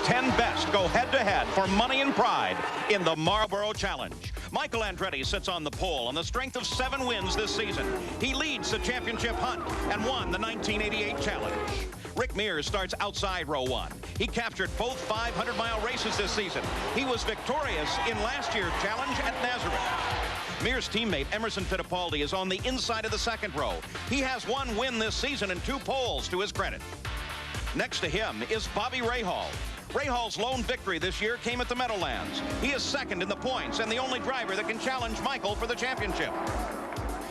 10 best go head-to-head for money and pride in the Marlboro Challenge. Michael Andretti sits on the pole on the strength of 7 wins this season. He leads the championship hunt and won the 1988 Challenge. Rick Mears starts outside row 1. He captured both 500-mile races this season. He was victorious in last year's Challenge at Nazareth. Mears' teammate Emerson Fittipaldi is on the inside of the second row. He has 1 win this season and 2 poles to his credit. Next to him is Bobby Rahal. Rahal's lone victory this year came at the Meadowlands. He is second in the points and the only driver that can challenge Michael for the championship.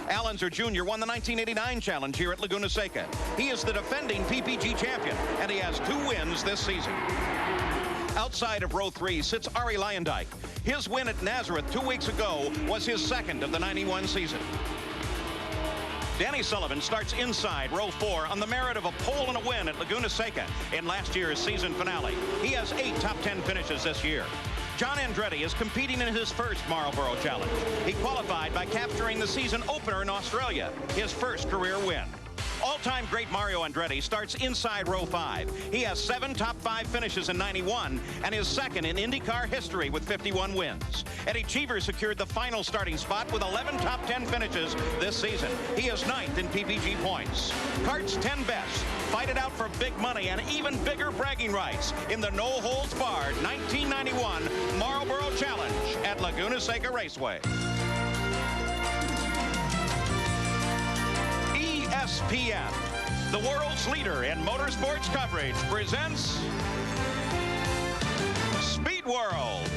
Al Unser Jr. won the 1989 Challenge here at Laguna Seca. He is the defending PPG champion, and he has 2 wins this season. Outside of row 3 sits Arie Luyendyk. His win at Nazareth 2 weeks ago was his second of the 91 season. Danny Sullivan starts inside row 4 on the merit of a pole and a win at Laguna Seca in last year's season finale. He has 8 top 10 finishes this year. John Andretti is competing in his first Marlboro Challenge. He qualified by capturing the season opener in Australia, his first career win. All-time great Mario Andretti starts inside row 5. He has 7 top 5 finishes in 91 and is second in IndyCar history with 51 wins. Eddie Cheever secured the final starting spot with 11 top 10 finishes this season. He is 9th in PPG points. Kart's 10 best fight it out for big money and even bigger bragging rights in the no-holds-barred 1991 Marlboro Challenge at Laguna Seca Raceway. ESPN, the world's leader in motorsports coverage, presents Speed World.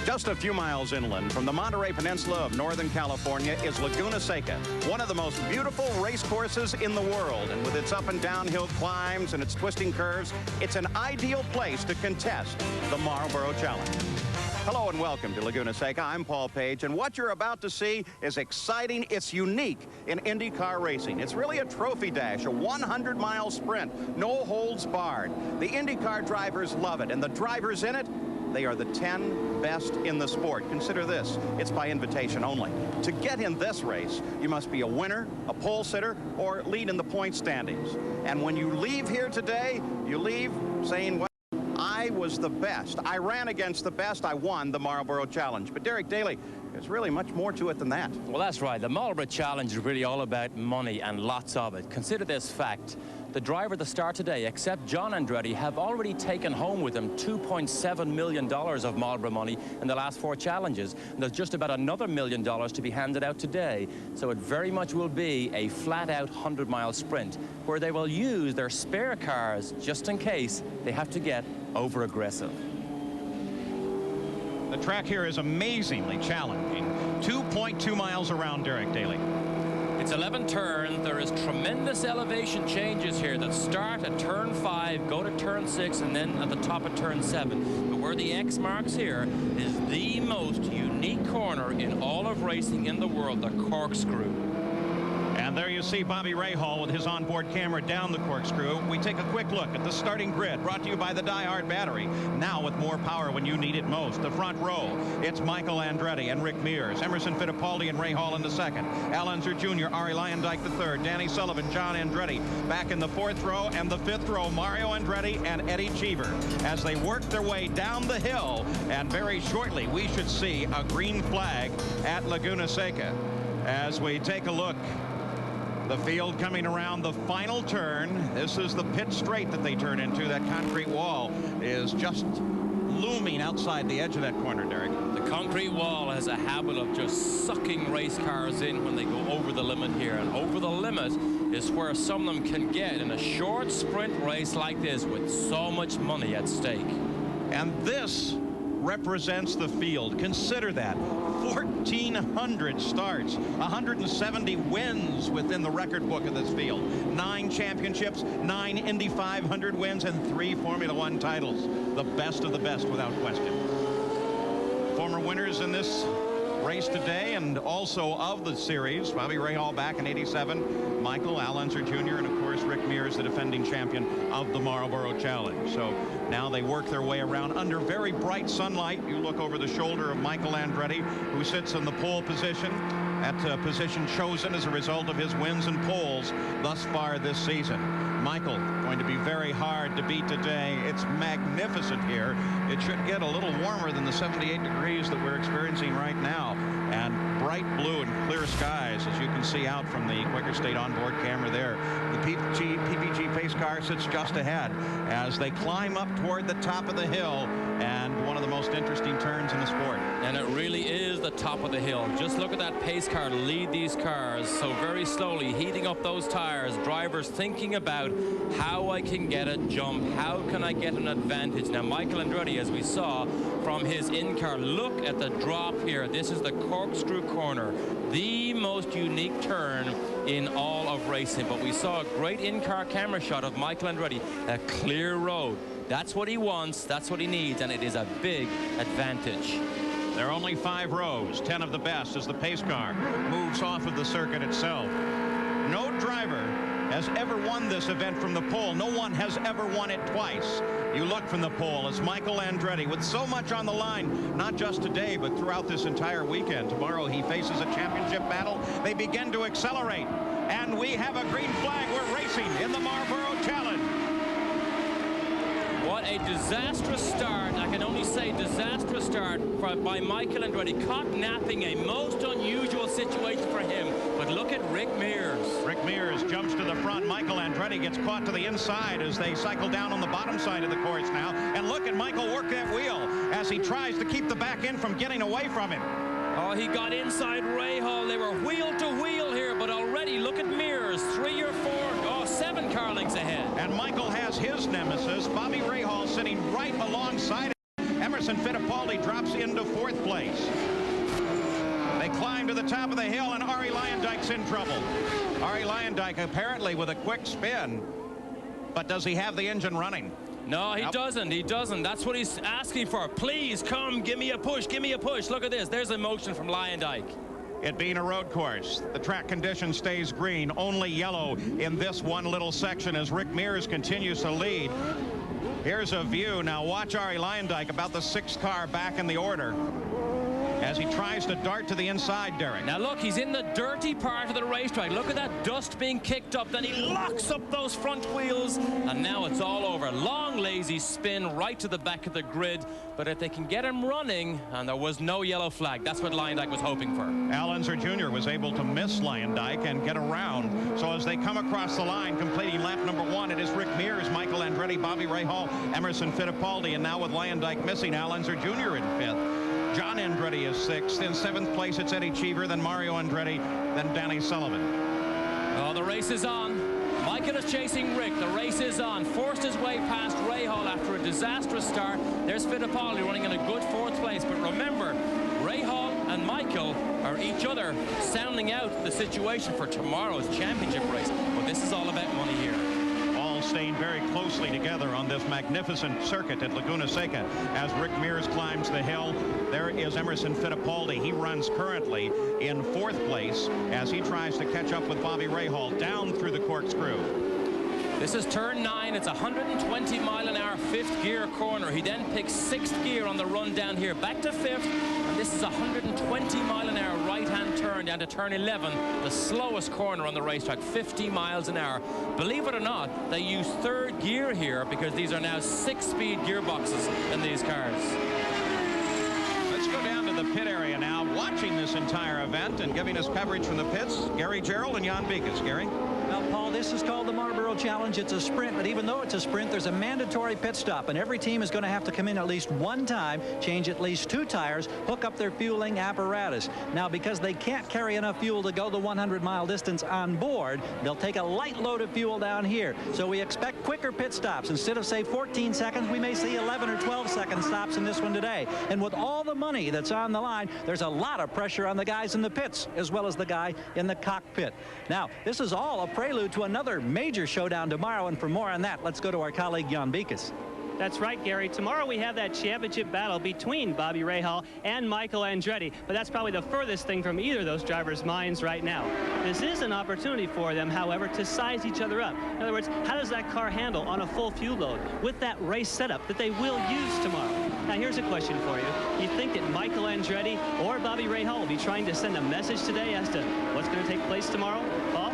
Just a few miles inland from the Monterey Peninsula of Northern California is Laguna Seca, one of the most beautiful race courses in the world. And with its up and downhill climbs and its twisting curves, it's an ideal place to contest the Marlboro Challenge. Hello and welcome to Laguna Seca. I'm Paul Page, and what you're about to see is exciting. It's unique in IndyCar racing. It's really a trophy dash, a 100-mile sprint, no holds barred. The IndyCar drivers love it, and the drivers in it, they are the 10 best in the sport. Consider this, it's by invitation only. To get in this race, you must be a winner, a pole sitter, or lead in the point standings. And when you leave here today, you leave saying, well, I was the best. I ran against the best. I won the Marlboro Challenge. But Derek Daly, there's really much more to it than that. Well, that's right. The Marlboro Challenge is really all about money and lots of it. Consider this fact. The driver at the start today, except John Andretti, have already taken home with them $2.7 million of Marlboro money in the last 4 challenges. And there's just about another $1 million to be handed out today. So it very much will be a flat-out 100-mile sprint where they will use their spare cars just in case they have to get over-aggressive. The track here is amazingly challenging. 2.2 miles around, Derek Daly. It's 11 turns. There is tremendous elevation changes here that start at turn 5, go to turn 6, and then at the top of turn 7. But where the X marks here is the most unique corner in all of racing in the world, the corkscrew. And there you see Bobby Rahal with his onboard camera down the corkscrew. We take a quick look at the starting grid, brought to you by the Die-Hard battery. Now with more power when you need it most. The front row, it's Michael Andretti and Rick Mears, Emerson Fittipaldi and Rahal in the second, Al Unser Jr., Arie Luyendyk the third, Danny Sullivan, John Andretti back in the 4th row, and the 5th row, Mario Andretti and Eddie Cheever, as they work their way down the hill. And very shortly, we should see a green flag at Laguna Seca. As we take a look, the field coming around the final turn. This is the pit straight that they turn into. That concrete wall is just looming outside the edge of that corner, Derek. The concrete wall has a habit of just sucking race cars in when they go over the limit here. And over the limit is where some of them can get in a short sprint race like this with so much money at stake. And this represents the field. Consider that. 1,400 starts, 170 wins within the record book of this field, 9 championships, 9 Indy 500 wins, and 3 Formula One titles. The best of the best, without question. Former winners in this race today and also of the series, Bobby Rahal back in '87, Michael, Al Unser Jr., and of course Rick Mears, the defending champion of the Marlboro Challenge. So now they work their way around under very bright sunlight. You look over the shoulder of Michael Andretti, who sits in the pole position. That position chosen as a result of his wins and poles thus far this season. Michael going to be very hard to beat today. It's magnificent here. It should get a little warmer than the 78 degrees that we're experiencing right now. And bright blue and clear skies, as you can see out from the Quaker State onboard camera there. The PPG pace car sits just ahead as they climb up toward the top of the hill, and one of the most interesting turns in the sport. And it really is the top of the hill. Just look at that pace car lead these cars so very slowly, heating up those tires. Drivers thinking about how I can get a jump, how can I get an advantage. Now Michael Andretti, as we saw from his in-car, look at the drop here. This is the corkscrew corner, the most unique turn in all of racing. But we saw a great in-car camera shot of Michael Andretti, a clear road. That's what he wants, that's what he needs, and it is a big advantage. There are only 5 rows, 10 of the best, as the pace car moves off of the circuit itself. No driver has ever won this event from the pole. No one has ever won it twice. You look from the pole as Michael Andretti, with so much on the line, not just today, but throughout this entire weekend. Tomorrow he faces a championship battle. They begin to accelerate, and we have a green flag. We're racing in the Marlboro Challenge. What a disastrous start. I can only say disastrous start by Michael Andretti. Caught napping, a most unusual situation for him. But look at Rick Mears. Rick Mears jumps to the front. Michael Andretti gets caught to the inside as they cycle down on the bottom side of the course now. And look at Michael work that wheel as he tries to keep the back end from getting away from him. Oh, he got inside Rahal. They were wheel to wheel here, but already look at Mears. 3 or 4, 7 car lengths ahead. And Michael has his nemesis, Bobby Rahal, sitting right alongside him. Emerson Fittipaldi drops into 4th place. They climb to the top of the hill, and Arie Luyendyk's in trouble. Arie Luyendyk apparently with a quick spin, but does he have the engine running? No, he doesn't. He doesn't. That's what he's asking for. Please come, give me a push, give me a push. Look at this. There's emotion from Luyendyk. It being a road course, the track condition stays green, only yellow in this one little section as Rick Mears continues to lead. Here's a view. Now watch Arie Luyendyk, about the 6th car back in the order, as he tries to dart to the inside, Derek. Now look, he's in the dirty part of the racetrack. Look at that dust being kicked up. Then he locks up those front wheels, and now it's all over. Long, lazy spin right to the back of the grid. But if they can get him running, and there was no yellow flag, that's what Luyendyk was hoping for. Al Unser Jr. was able to miss Luyendyk and get around. So as they come across the line, completing lap number 1, it is Rick Mears, Michael Andretti, Bobby Rahal, Emerson Fittipaldi, and now with Luyendyk missing, Al Unser Jr. in 5th. John Andretti is 6th. In 7th place, it's Eddie Cheever, then Mario Andretti, then Danny Sullivan. Oh, the race is on. Michael is chasing Rick. The race is on. Forced his way past Rahal after a disastrous start. There's Fittipaldi running in a good 4th place. But remember, Rahal and Michael are each other sounding out the situation for tomorrow's championship race. But this is all about money here. Staying very closely together on this magnificent circuit at Laguna Seca as Rick Mears climbs the hill. There is Emerson Fittipaldi. He runs currently in 4th place as he tries to catch up with Bobby Rahal down through the corkscrew. This is turn 9. It's 120 mile an hour 5th gear corner. He then picks 6th gear on the run down here back to 5th, and this is 120 mile an hour right-hand turn down to turn 11, the slowest corner on the racetrack, 50 miles an hour. Believe it or not, they use 3rd gear here because these are now 6-speed gearboxes in these cars. Let's go down to the pit area now, watching this entire event and giving us coverage from the pits, Gary Gerald and Jan Beekes. Gary? Well, Paul, this is called the Marlboro Challenge. It's a sprint, but even though it's a sprint, there's a mandatory pit stop, and every team is going to have to come in at least 1 time, change at least 2 tires, hook up their fueling apparatus. Now, because they can't carry enough fuel to go the 100-mile distance on board, they'll take a light load of fuel down here. So we expect quicker pit stops. Instead of, say, 14 seconds, we may see 11 or 12-second stops in this one today. And with all the money that's on the line, there's a lot of pressure on the guys in the pits, as well as the guy in the cockpit. Now, this is all a prelude to another major showdown tomorrow, and for more on that, let's go to our colleague Jan Beekes. That's right, Gary. Tomorrow we have that championship battle between Bobby Rahal and Michael Andretti, but that's probably the furthest thing from either of those drivers' minds right now. This is an opportunity for them, however, to size each other up. In other words, how does that car handle on a full fuel load with that race setup that they will use tomorrow? Now, here's a question for you. You think that Michael Andretti or Bobby Rahal will be trying to send a message today as to what's going to take place tomorrow, Paul?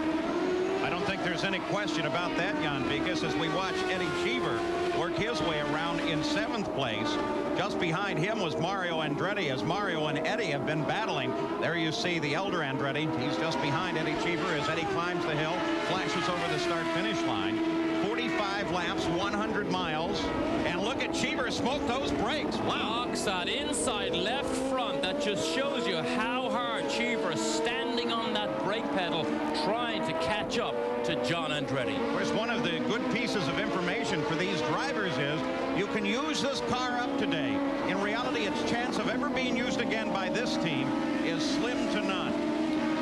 I don't think there's any question about that, Jan, because as we watch Eddie Cheever work his way around in 7th place, just behind him was Mario Andretti, as Mario and Eddie have been battling. There you see the elder Andretti. He's just behind Eddie Cheever as Eddie climbs the hill, flashes over the start-finish line. 45 laps, 100 miles, and look at Cheever smoke those brakes. Wow. Locks that inside left front. That just shows you how hard Cheever is standing on that brake pedal, trying to catch up to John Andretti. Of course, one of the good pieces of information for these drivers is you can use this car up today. In reality, its chance of ever being used again by this team is slim to none.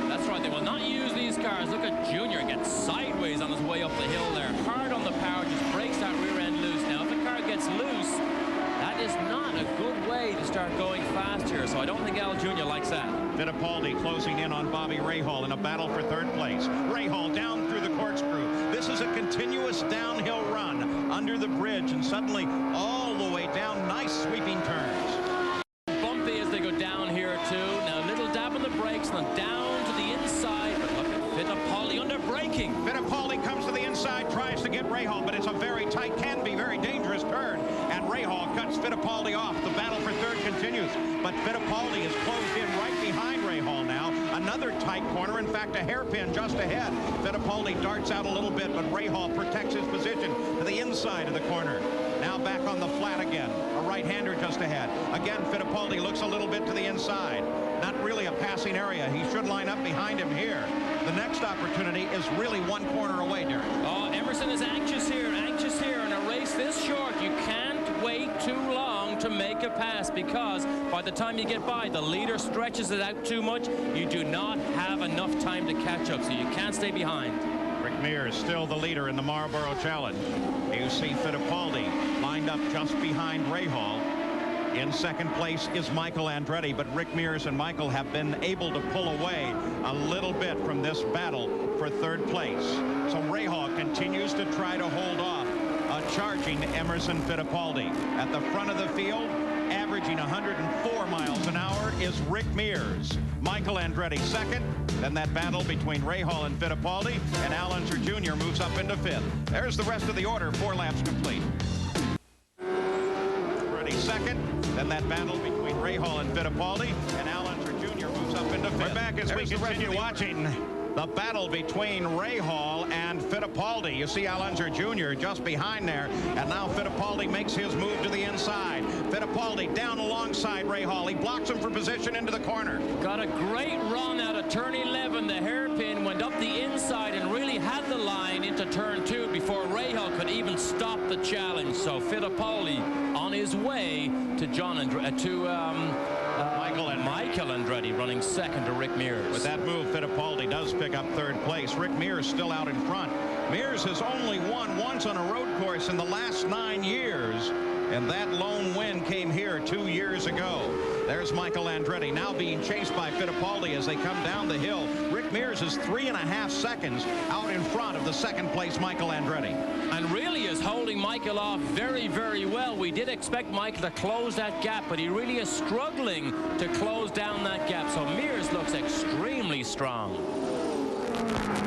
That's right, they will not use these cars. Look at Junior get sideways on his way up the hill there. Hard on the power, just breaks that rear end loose. Now, if the car gets loose, that is not a good way to start going fast here. So I don't think Al Jr. likes that. Fittipaldi closing in on Bobby Rahal in a battle for 3rd place. Rahal down through the corkscrew. This is a continuous downhill run under the bridge, and suddenly all the way down, nice sweeping turns. Bumpy as they go down here too. Now a little dab on the brakes and then down to the inside. But look at Fittipaldi under braking. Fittipaldi comes to the inside, tries to get Rahal, but it's a very tight, can be very dangerous turn. And Rahal cuts Fittipaldi off. The battle for 3rd continues. But Fittipaldi is closed in right behind Rahal now. Another tight corner, in fact, a hairpin just ahead. Fittipaldi darts out a little bit, but Rahal protects his position to the inside of the corner. Now back on the flat again. A right-hander just ahead. Again, Fittipaldi looks a little bit to the inside. Not really a passing area. He should line up behind him here. The next opportunity is really one corner away, Derek. Oh, Emerson is anxious here in a race this short. You can't wait too long to make a pass, because by the time you get by, the leader stretches it out too much. You do not have enough time to catch up, so you can't stay behind. Rick Mears still the leader in the Marlboro Challenge. You see Fittipaldi lined up just behind Rahal. In 2nd place is Michael Andretti, but Rick Mears and Michael have been able to pull away a little bit from this battle for 3rd place. So Rahal continues to try to hold off a charging Emerson Fittipaldi. At the front of the field, averaging 104 miles an hour, is Rick Mears. Michael Andretti 2nd. Then that battle between Rahal and Fittipaldi, and Al Unser Jr. moves up into 5th. There's the rest of the order, 4 laps complete. Andretti 2nd. Then that battle between Rahal and Fittipaldi, and Al Unser Jr. moves up into 5th. We're back as we continue watching the battle between Rahal and Fittipaldi. You see Al Unser Jr. just behind there, and now Fittipaldi makes his move to the inside. Fittipaldi down alongside Rahal. He blocks him for position into the corner. Got a great run out of turn 11. The hairpin went up the inside and really had the line into turn 2 before Rahal could even stop the challenge. So Fittipaldi on his way to Michael Andretti running 2nd to Rick Mears. With that move, Fittipaldi does pick up 3rd place. Rick Mears still out in front. Mears has only won once on a road course in the last 9 years, and that lone win came here 2 years ago. There's Michael Andretti now being chased by Fittipaldi as they come down the hill. Rick Mears is 3.5 seconds out in front of the 2nd place Michael Andretti. And really is holding Michael off very, very well. We did expect Michael to close that gap, but he really is struggling to close down that gap. So Mears looks extremely strong.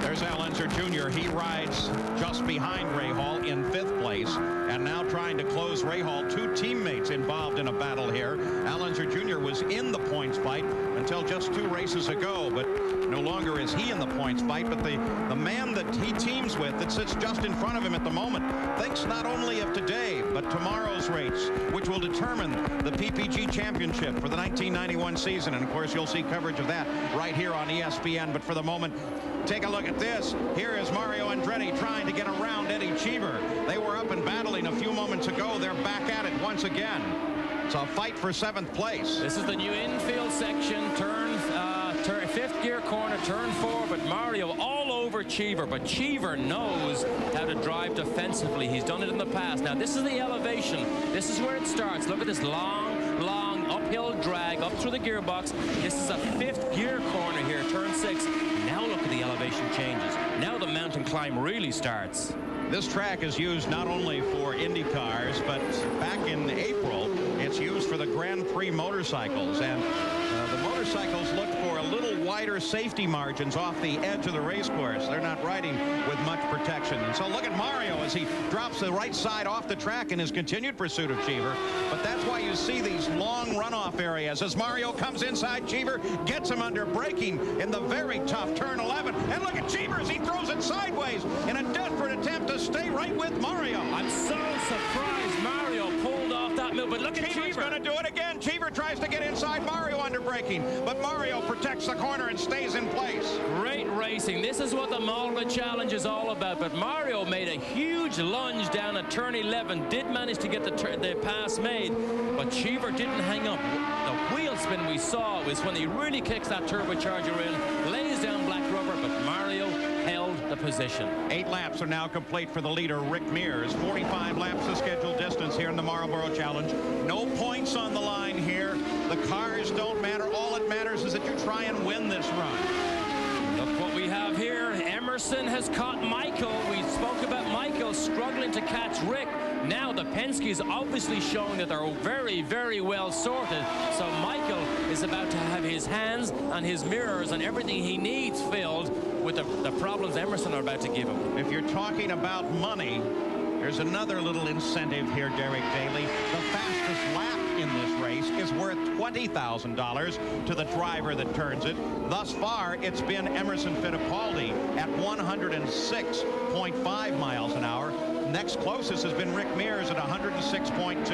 There's Al Unser Jr. He rides just behind Rahal in 5th place, and now trying to close Rahal. 2 teammates involved in a battle here. Al Unser Jr. was in the points fight until just 2 races ago, but no longer is he in the points fight. But the man that he teams with, that sits just in front of him at the moment, thinks not only of today, but tomorrow's race, which will determine the PPG Championship for the 1991 season. And of course, you'll see coverage of that right here on ESPN. But for the moment, take a look at this. Here is Mario Andretti trying to get around Eddie Cheever. They were up and battling a few moments ago. They're back at it once again. It's a fight for 7th place. This is the new infield section, turn 5th gear corner, turn 4, but Mario all over Cheever, but Cheever knows how to drive defensively. He's done it in the past. Now this is the elevation. This is where it starts. Look at this long uphill drag up through the gearbox. This is a 5th gear corner here, turn 6. Now look at the elevation changes. Now the mountain climb really starts. This track is used not only for Indy cars, but back in April, it it's used for the Grand Prix motorcycles, and the motorcycles look for a little wider safety margins off the edge of the race course. They're not riding with much protection. And so look at Mario as he drops the right side off the track in his continued pursuit of Cheever. But that's why you see these long runoff areas as Mario comes inside Cheever, gets him under braking in the very tough turn 11. And look at Cheever as he throws it sideways in a desperate attempt to stay right with Mario. I'm so surprised Mario pulled off that move, but look at Cheever's Cheever. going to do it again. Cheever tries to get inside Mario under braking, but Mario protects the corner and stays in place. Great racing. This is what the Marlboro Challenge is all about, but Mario made a huge lunge down at turn 11, did manage to get the pass made, but Cheever didn't hang up. The wheel spin we saw was when he really kicks that turbocharger in, lays down black rubber, but Mario held the position. 8 laps are now complete for the leader, Rick Mears. 45 laps the scheduled distance here in the Marlboro Challenge. No points on the line here. The cars don't matter. All that matters is that you try and win this run. Look what we have here. Emerson has caught Michael. We spoke about Michael struggling to catch Rick. Now the Penske's obviously showing that they're very, very well sorted. So Michael is about to have his hands and his mirrors and everything he needs filled with the problems Emerson are about to give him. If you're talking about money, there's another little incentive here, Derek Daly. The fastest lap in this race is worth $20,000 to the driver that turns it. Thus far, it's been Emerson Fittipaldi at 106.5 miles an hour. Next closest has been Rick Mears at 106.2.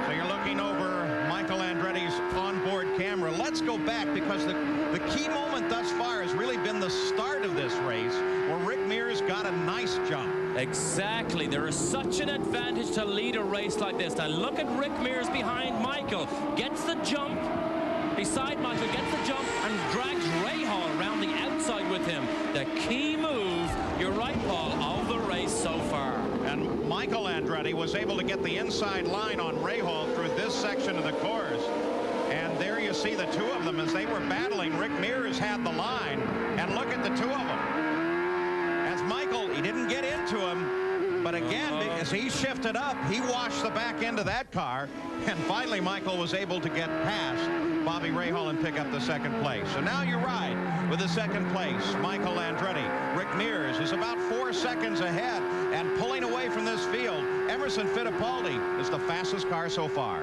So you're looking over Michael Andretti's onboard camera. Let's go back, because the key moment thus far has really been the start of this race, where Rick Mears got a nice jump. Exactly. There is such an advantage to lead a race like this. Now look at Rick Mears behind Michael. Gets the jump beside Michael, gets the jump and drags Rahal around the outside with him. The key move, you're right, Paul, of the race so far. And Michael Andretti was able to get the inside line on Rahal through this section of the course. And there you see the two of them as they were battling. Rick Mears had the line. And look at the two of them. As Michael, he didn't get into him, but again, as he shifted up, he washed the back end of that car. And finally, Michael was able to get past Bobby Rahal and pick up the second place. So now you ride with the second place, Michael Andretti. Rick Mears is about 4 seconds ahead and pulling away from this field. Emerson Fittipaldi is the fastest car so far.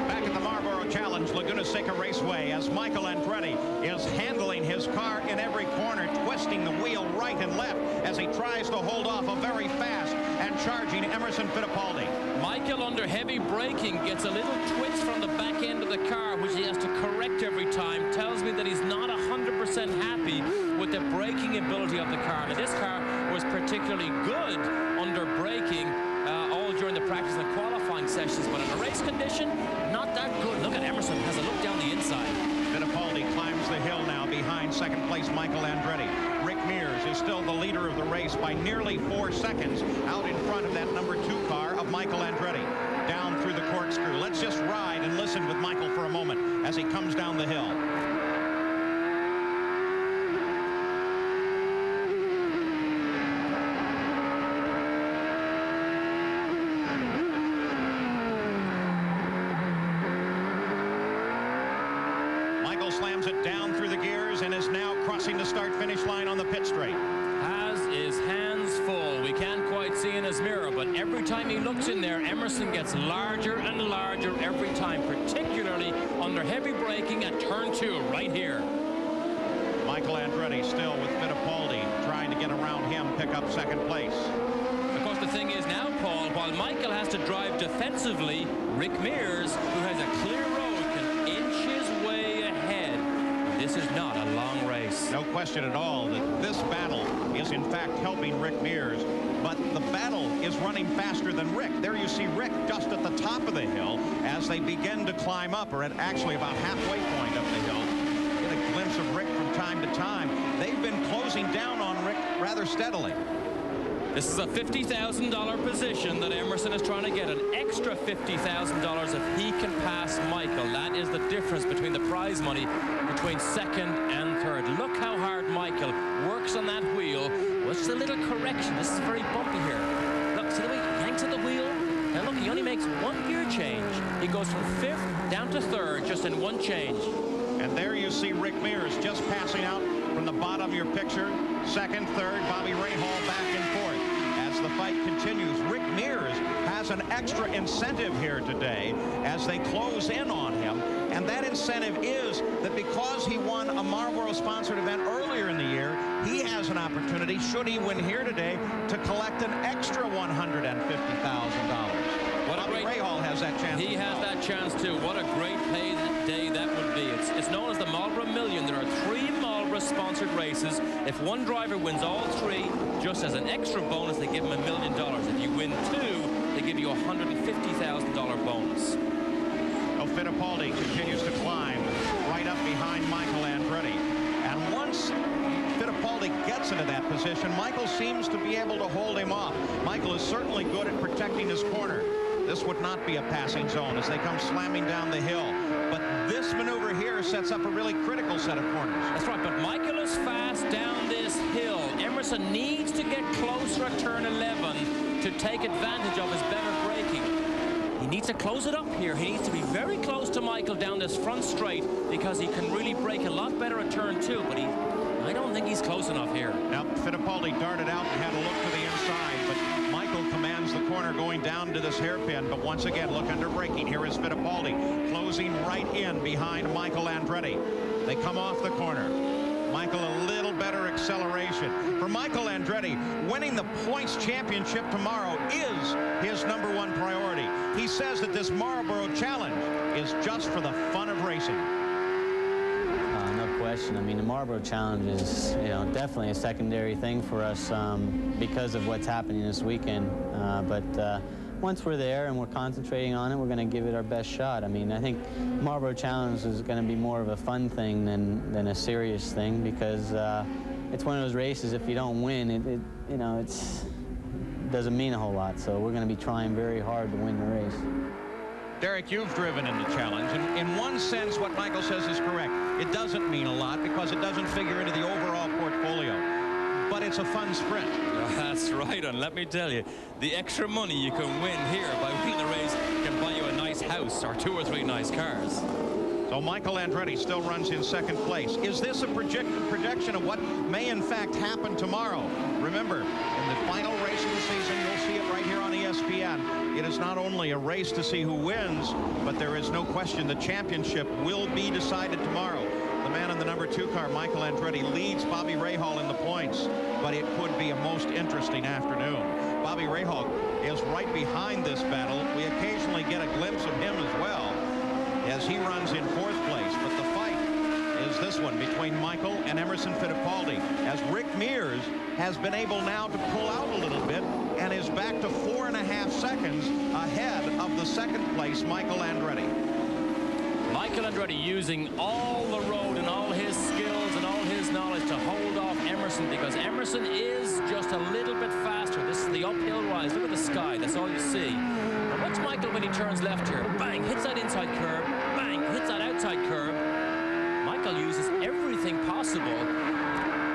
Back at the Marlboro Challenge, Laguna Seca Raceway, as Michael Andretti is handling his car in every corner, twisting the wheel right and left as he tries to hold off a very fast and charging Emerson Fittipaldi. Michael, under heavy braking, gets a little twitch from the back end of the car, which he has to correct every time. Tells me that he's not 100% happy with the braking ability of the car. Now, this car was particularly good under braking all during the practice and qualifying sessions, but in a race condition, not that good. Look at Emerson, has a look down the inside. Fittipaldi climbs the hill now behind second place Michael Andretti. Rick Mears is still the leader of the race by nearly 4 seconds out in front of that number 2 car of Michael Andretti. Down through the corkscrew. Let's just ride and listen with Michael for a moment as he comes down the hill. Slams it down through the gears and is now crossing the start-finish line on the pit straight. Has his hands full. We can't quite see in his mirror, but every time he looks in there, Emerson gets larger and larger every time, particularly under heavy braking at turn 2 right here. Michael Andretti still with Fittipaldi trying to get around him, pick up second place. Of course, the thing is now, Paul, while Michael has to drive defensively, Rick Mears, who has a clear road, can inch his way ahead. This is not a long race. No question at all that this battle is in fact helping Rick Mears, but the battle is running faster than Rick. There you see Rick just at the top of the hill as they begin to climb up, or at actually about halfway point up the hill. Get a glimpse of Rick from time to time. They've been closing down on Rick rather steadily. This is a $50,000 position that Emerson is trying to get, an extra $50,000 if he can pass Michael. That is the difference between the prize money between second and third. Look how hard Michael works on that wheel just a little correction. This is very bumpy here. Look, see the way he yanks at the wheel? Now look, he only makes one gear change. He goes from 5th down to 3rd just in one change. And there you see Rick Mears just passing out from the bottom of your picture. 2nd, 3rd, Bobby Rahal back and forth. As the fight continues, Rick Mears has an extra incentive here today as they close in on him. And that incentive is that because he won a Marlboro-sponsored event earlier in the year, he has an opportunity, should he win here today, to collect an extra $150,000. Bobby Rahal has that chance. He has that chance too. What a great payday that would be. It's known as the Marlboro Million. There are 3 Marlboro-sponsored races. If one driver wins all 3, just as an extra bonus, they give him $1 million. If you win 2, they give you a $150,000 bonus. Well, Fittipaldi continues to climb right up behind Michael Andretti. And once Fittipaldi gets into that position, Michael seems to be able to hold him off. Michael is certainly good at protecting his corner. This would not be a passing zone as they come slamming down the hill. But this maneuver here sets up a really critical set of corners. That's right, but Michael is fast down this hill. Emerson needs to get closer at turn 11 to take advantage of his better braking. He needs to close it up here. He needs to be very close to Michael down this front straight because he can really brake a lot better at turn 2, but I don't think he's close enough here. Now, Fittipaldi darted out and had a look to the inside, but Michael commands the corner going down to this hairpin. But once again, look under braking. Here is Fittipaldi closing right in behind Michael Andretti. They come off the corner. Michael a little better acceleration. For Michael Andretti, winning the points championship tomorrow is his #1 priority. He says that this Marlboro Challenge is just for the fun of racing. No question. I mean, the Marlboro Challenge is, definitely a secondary thing for us because of what's happening this weekend. But once we're there and we're concentrating on it, we're going to give it our best shot. I mean, I think Marlboro Challenge is going to be more of a fun thing than a serious thing because it's one of those races. If you don't win, it doesn't mean a whole lot. So we're going to be trying very hard to win the race. Derek, you've driven in the challenge, and in one sense what Michael says is correct. It doesn't mean a lot because it doesn't figure into the overall portfolio, but it's a fun sprint. That's right, and let me tell you, the extra money you can win here by winning the race can buy you a nice house or 2 or 3 nice cars. So Michael Andretti still runs in 2nd place. Is this a projection of what may in fact happen tomorrow? Remember, in the final race of the season, you'll see it right here on ESPN. It is not only a race to see who wins, but there is no question the championship will be decided tomorrow. The man in the #2 car, Michael Andretti, leads Bobby Rahal in the points, but it could be a most interesting afternoon. Bobby Rahal is right behind this battle. We occasionally get a glimpse of him as well as he runs in 4th place, but the fight is this one between Michael and Emerson Fittipaldi, as Rick Mears has been able now to pull out a little bit and is back to 4.5 seconds ahead of the 2nd place Michael Andretti. Michael Andretti using all the road and all his skills and all his knowledge to hold off Emerson because Emerson is just a little bit faster. This is the uphill rise. Look at the sky. That's all you see. Now watch Michael when he turns left here. Bang, hits that inside curve. Bang, hits that outside curve. Michael uses everything possible,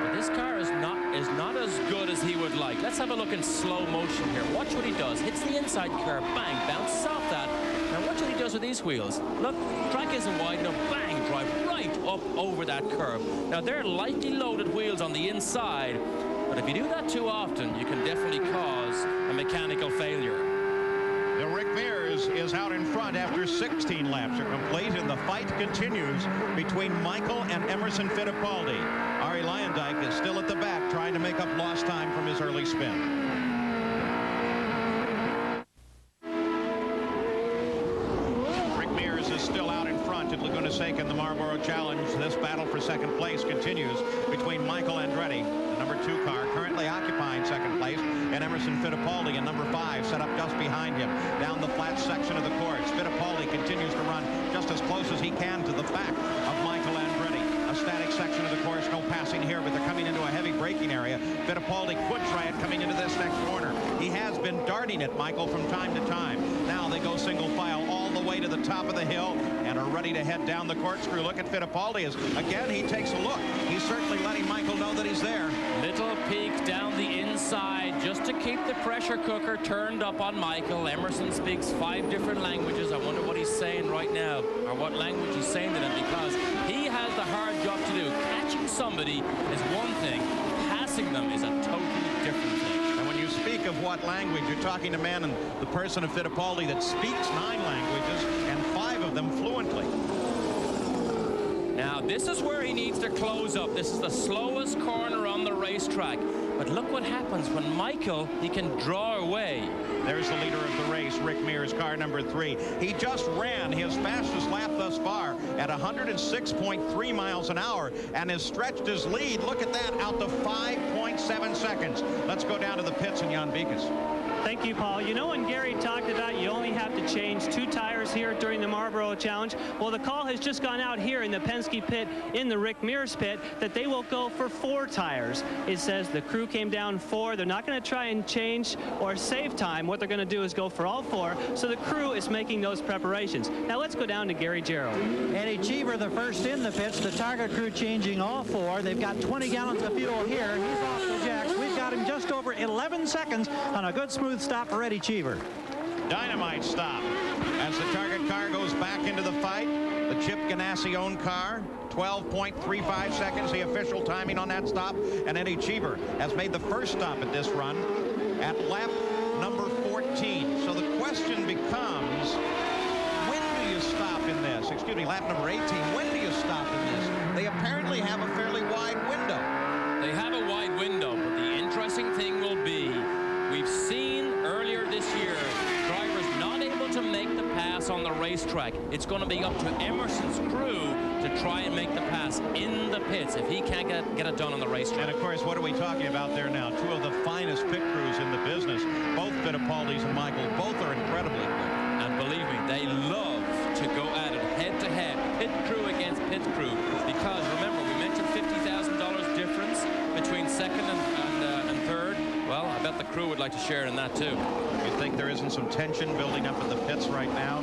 but this car is not as good as he would like. Let's have a look in slow motion here. Watch what he does. Hits the inside curve. Bang, bounces off that. Now watch what he does with these wheels. Look, track isn't wide enough. Bang, drive right up over that curve. Now they're lightly loaded wheels on the inside, but if you do that too often, you can definitely cause a mechanical failure. Now Rick Mears is out in front after 16 laps are complete, and the fight continues between Michael and Emerson Fittipaldi. Arie Luyendyk is still at the back trying to make up lost time from his early spin. Still out in front at Laguna Seca in the Marlboro Challenge. This battle for 2nd place continues between Michael Andretti, the #2 car, currently occupying 2nd place, and Emerson Fittipaldi in #5, set up just behind him down the flat section of the course. Fittipaldi continues to run just as close as he can to the back of Michael Andretti. A static section of the course, no passing here, but they're coming into a heavy braking area. Fittipaldi could try it coming into this next corner. He has been darting at Michael from time to time. Now they go single file all the way to the top of the hill and are ready to head down the corkscrew. Look at Fittipaldi as, again, he takes a look. He's certainly letting Michael know that he's there. Little peek down the keep the pressure cooker turned up on Michael. Emerson speaks 5 different languages. I wonder what he's saying right now, or what language he's saying to them, because he has the hard job to do. Catching somebody is one thing. Passing them is a totally different thing. And when you speak of what language, you're talking to man and the person of Fittipaldi that speaks 9 languages and 5 of them fluently. Now, this is where he needs to close up. This is the slowest corner on the racetrack. But look what happens when Michael, he can draw away. There's the leader of the race, Rick Mears, car number 3. He just ran his fastest lap thus far at 106.3 miles an hour and has stretched his lead. Look at that, out to 5.7 seconds. Let's go down to the pits and Jan Beekes. Thank you, Paul. You know, when Gary talked about you only have to change 2 tires here during the Marlboro Challenge, well, the call has just gone out here in the Penske pit, in the Rick Mears pit, that they will go for 4 tires. It says the crew came down 4. They're not going to try and change or save time. What they're going to do is go for all 4. So the crew is making those preparations. Now let's go down to Gary Gerald. Eddie Cheever, the first in the pits. The Target crew changing all 4. They've got 20 gallons of fuel here. He's off the jacks. We've got him just over 11 seconds on a good smooth stop for Eddie Cheever. Dynamite stop as the Target car goes back into the fight. The Chip Ganassi-owned car, 12.35 seconds, the official timing on that stop. And Eddie Cheever has made the first stop at this run at lap number 14. So the question becomes, when do you stop in this? Excuse me, lap number 18. When do you stop in this? They apparently have a fairly wide window. They have a wide window, but the interesting thing will be, we've seen earlier this year drivers not able to make the pass on the racetrack. It's going to be up to Emerson's crew to try and make the pass in the pits if he can't get it done on the racetrack. And of course, what are we talking about there now? 2 of the finest pit crews in the business. Both Fittipaldi's and Michael, both are incredibly good. And believe me, they love to go at it head-to-head, pit crew against pit crew, because remember, we mentioned $50,000 difference between second and third. Well, I bet the crew would like to share in that too. You think there isn't some tension building up in the pits right now?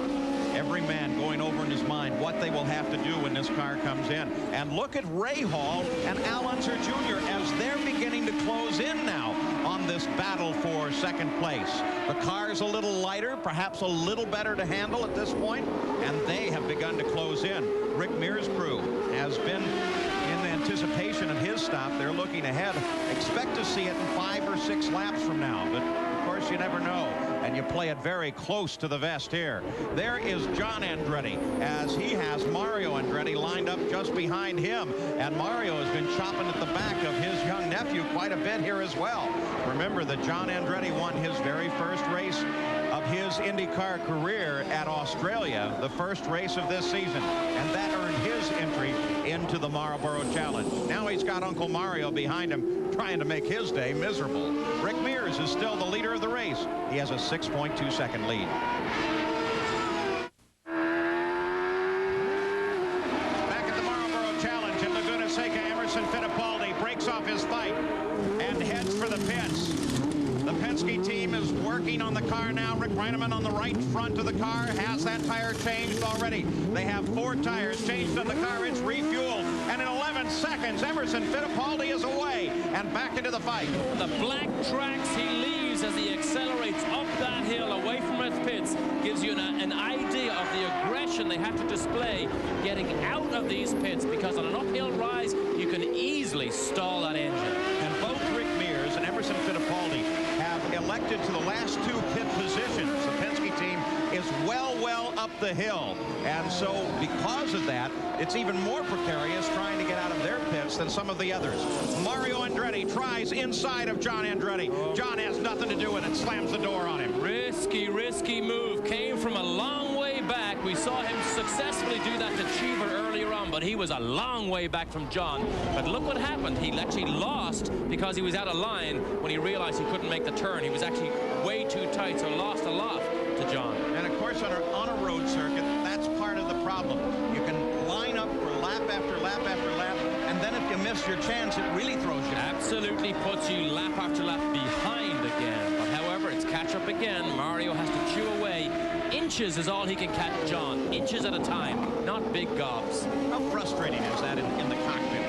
Every man going over in his mind what they will have to do when this car comes in. And look at Ray Hall and Al Unser Jr. as they're beginning to close in now on this battle for second place. The car's a little lighter, perhaps a little better to handle at this point, and they have begun to close in. Rick Mears' crew has been in anticipation of his stop. They're looking ahead. Expect to see it in 5 or 6 laps from now, but of course you never know, and you play it very close to the vest here. There is John Andretti, as he has Mario Andretti lined up just behind him, and Mario has been chopping at the back of his young nephew quite a bit here as well. Remember that John Andretti won his very first race of his IndyCar career at Australia, the first race of this season, and that earned his entry into the Marlboro Challenge. Now he's got Uncle Mario behind him trying to make his day miserable. Rick Mears is still the leader of the race. He has a 6.2 second lead. Back at the Marlboro Challenge in Laguna Seca, Emerson Fittipaldi breaks off his fight and heads for the pits. The Penske team is working on the car now. Rick Reineman on the right front of the car has that tire changed already. They have 4 tires changed on the car. It's refueled. And in 11 seconds, Emerson Fittipaldi is away and back into the fight. The black tracks he leaves as he accelerates up that hill away from his pits gives you an idea of the aggression they have to display getting out of these pits, because on an uphill rise, you can easily stall that engine. And both Rick Mears and Emerson Fittipaldi have elected to the last 2 pit positions. The Penske team is well up the hill, and so because of that, it's even more precarious trying to get out of their pits than some of the others. Mario Andretti tries inside of John Andretti. John has nothing to do with it, slams the door on him. Risky move. Came from a long way back. We saw him successfully do that to Cheever earlier on, but he was a long way back from John. But look what happened. He actually lost because he was out of line when he realized he couldn't make the turn. He was actually way too tight, so lost a lot to John. And of course, on a road circuit, that's part of the problem. You can line up for lap after lap after lap, and then if you miss your chance, it really throws you. Absolutely puts you lap after lap behind again. But however, it's catch up again. Mario has to chew away. Inches is all he can catch John. Inches at a time, not big gobs. How frustrating is that in the cockpit?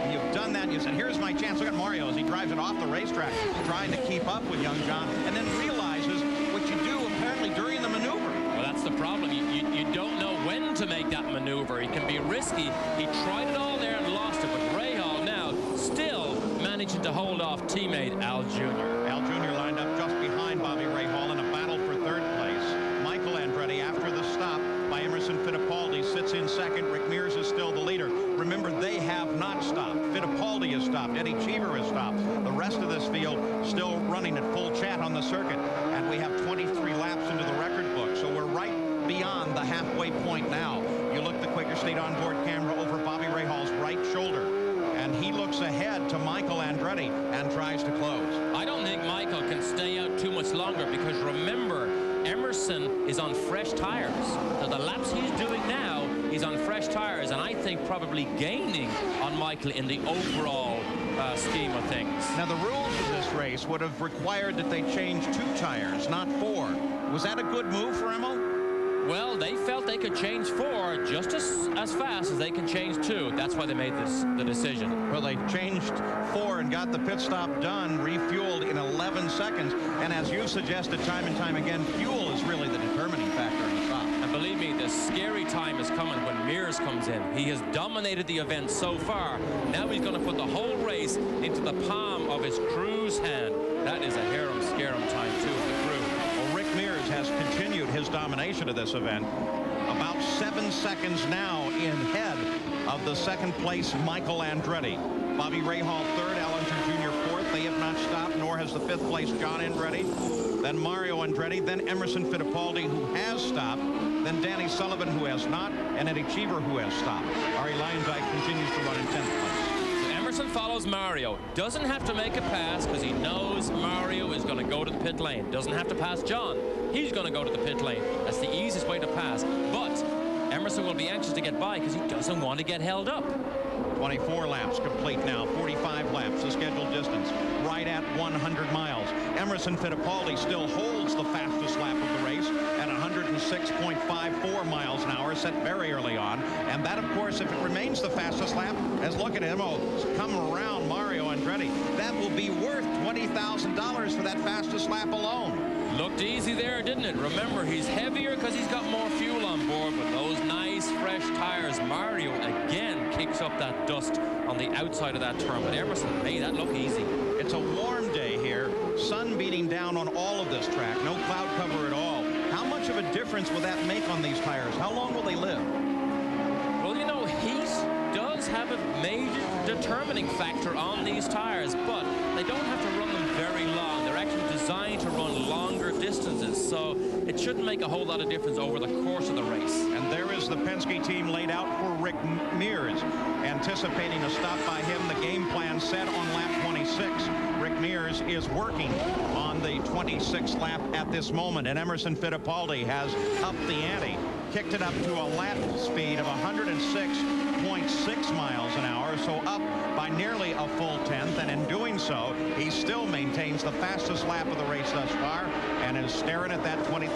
When you've done that, said, here's my chance. Look at Mario as he drives it off the racetrack, trying to keep up with young John, and then realizes what you do apparently during the maneuver. Well, that's the problem. You don't know when to make that maneuver. It can be risky. He tried it all there and lost it, but Rahal now still managing to hold off teammate Al Jr. Al Jr. lined up just behind Bobby Rahal in a battle for third place. Michael Andretti, after the stop by Emerson Fittipaldi, sits in second. Rick Mears is still the leader. Remember, they have not stopped. Fittipaldi has stopped. Eddie Cheever has stopped. The rest of this field still running at full chat on the circuit. And we have 23 laps into the record book. So we're right beyond the halfway point now. You look the Quaker State onboard camera over Bobby Rahal's right shoulder. And he looks ahead to Michael Andretti and tries to close. I don't think Michael can stay out too much longer because remember, Emerson is on fresh tires. So the laps he's doing now, he's on fresh tires, and I think probably gaining on Michael in the overall scheme of things. Now, the rules of this race would have required that they change 2 tires, not 4. Was that a good move for Emil? Well, they felt they could change 4 just as fast as they can change 2. That's why they made the decision. Well, they changed 4 and got the pit stop done, refueled in 11 seconds. And as you suggested time and time again, fuel is really the determining factor in the stop. And believe me, the scary time is coming when Mears comes in. He has dominated the event so far. Now he's going to put the whole race into the palm of his crew's hand. That is a harum-scarum time, too, of the crew. Well, Rick Mears has continued his domination of this event. About 7 seconds now ahead of the second place Michael Andretti. Bobby Rahal third, Al Unser Jr. fourth. They have not stopped, nor has the 5th place John Andretti. Then Mario Andretti, then Emerson Fittipaldi, who has stopped, then Danny Sullivan, who has not, and Eddie Cheever, who has stopped. Ari Lyondike continues to run in 10th place. Emerson follows Mario. Doesn't have to make a pass because he knows Mario is going to go to the pit lane. Doesn't have to pass John. He's going to go to the pit lane. That's the easiest way to pass. But Emerson will be anxious to get by because he doesn't want to get held up. 24 laps complete now, 45 laps, the scheduled distance, right at 100 miles. Emerson Fittipaldi still holds the fastest lap of the race at 106.54 miles an hour, set very early on. And that, of course, if it remains the fastest lap, as look at him, come around Mario Andretti, that will be worth $20,000 for that fastest lap alone. Looked easy there, didn't it? Remember, he's heavier because he's got more fuel on board, but those nice fresh tires. Mario again kicks up that dust on the outside of that turn, but Emerson made that look easy. It's a warm day here, sun beating down on all of this track, no cloud cover at all. How much of a difference will that make on these tires? How long will they live? Well, you know, heat does have a major determining factor on these tires, but they don't have to run them very long. They're actually designed to run longer distances, so it shouldn't make a whole lot of difference over the course of the race. And there is the Penske team laid out for Rick Mears. Anticipating a stop by him, the game plan set on lap 26. Rick Mears is working on the 26th lap at this moment, and Emerson Fittipaldi has upped the ante, kicked it up to a lap speed of 106.6 miles an hour, so up by nearly a full 10th, and in doing so, he still maintains the fastest lap of the race thus far and is staring at that $20,000.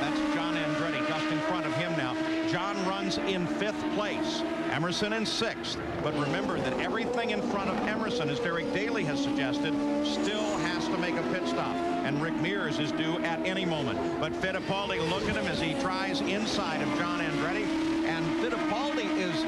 That's John Andretti just in front of him now. John runs in 5th place, Emerson in 6th, but remember that everything in front of Emerson, as Derek Daly has suggested, still has to make a pit stop, and Rick Mears is due at any moment. But Fittipaldi, look at him as he tries inside of John Andretti, and Fittipaldi is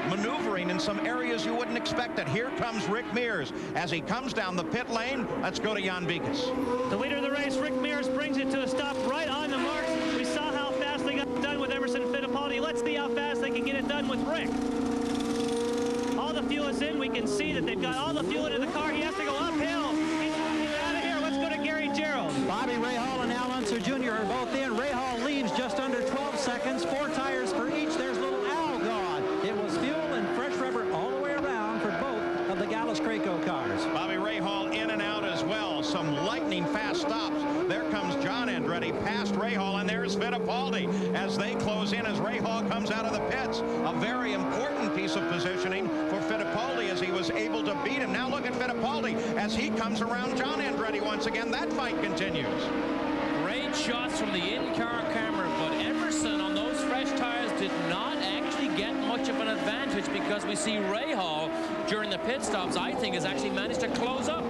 maneuvering in some areas you wouldn't expect it. Here comes Rick Mears as he comes down the pit lane. Let's go to Jan Vikas. The leader of the race, Rick Mears, brings it to a stop right on the mark. We saw how fast they got done with Emerson Fittipaldi. Let's see how fast they can get it done with Rick. All the fuel is in. We can see that they've got all the fuel into the car. He has to go uphill. He's out of here. Let's go to Gary Gerald. Bobby Rahal and Al Unser Jr. are both in. Rahal leaves just under 12 seconds. 4 tires for each. There's little Al gone. It was fuel and fresh rubber all the way around for both of the Gallus Craco cars. Bobby Rahal in and out as well. Some lightning fast stops. There comes John Andretti past Rahal, and there's Fittipaldi as they close in as Rahal comes out of the pits. A very important piece of positioning for Fittipaldi as he was able to beat him. Now look at Fittipaldi as he comes around John Andretti once again. That fight continues. Great shots from the in-car camera, but Emerson on those fresh tires did not actually get much of an advantage, because we see Rahal during the pit stops, I think, has actually managed to close up.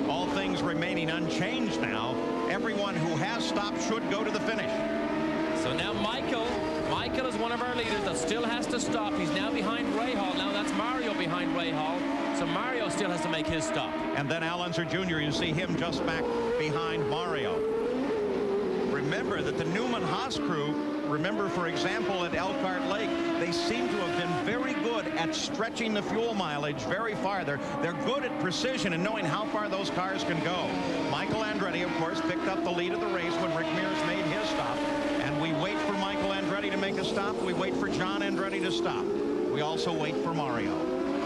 All things remaining unchanged now. Everyone who has stopped should go to the finish. So now Michael is one of our leaders that still has to stop. He's now behind Rahal. Now that's Mario behind Rahal. So Mario still has to make his stop. And then Al Unser Jr., you see him just back behind Mario. Remember that the Newman-Haas crew, remember, for example, at Elkhart Lake, they seem to have been very good at stretching the fuel mileage very far. They're good at precision and knowing how far those cars can go. Michael Andretti, of course, picked up the lead of the race when Rick Mears made his stop. And we wait for Michael Andretti to make a stop. We wait for John Andretti to stop. We also wait for Mario.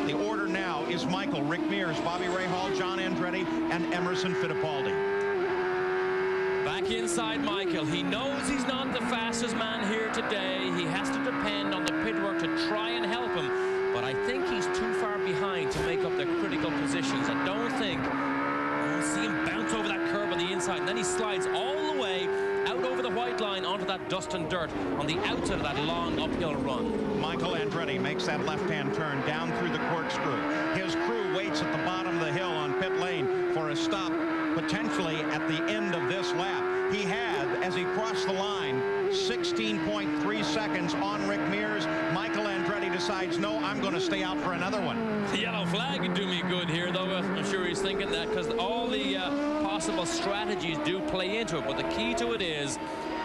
The order now is Michael, Rick Mears, Bobby Rahal, John Andretti, and Emerson Fittipaldi. Back inside Michael. He knows he's not the fastest man here today. He has to depend on the pit work to try and help him. But I think he's too far behind to make up the critical positions. I don't see him bounce over that curb on the inside. And then he slides all the way out over the white line onto that dust and dirt on the outside of that long uphill run. Michael Andretti makes that left-hand turn down through the corkscrew. His crew waits at the bottom of the hill on pit lane for a stop, potentially at the end of this lap. He had, as he crossed the line, 16.3 seconds on Rick Mears. Michael Andretti decides, no, I'm going to stay out for another one. The yellow flag would do me good here, though. I'm sure he's thinking that, because all the possible strategies do play into it. But the key to it is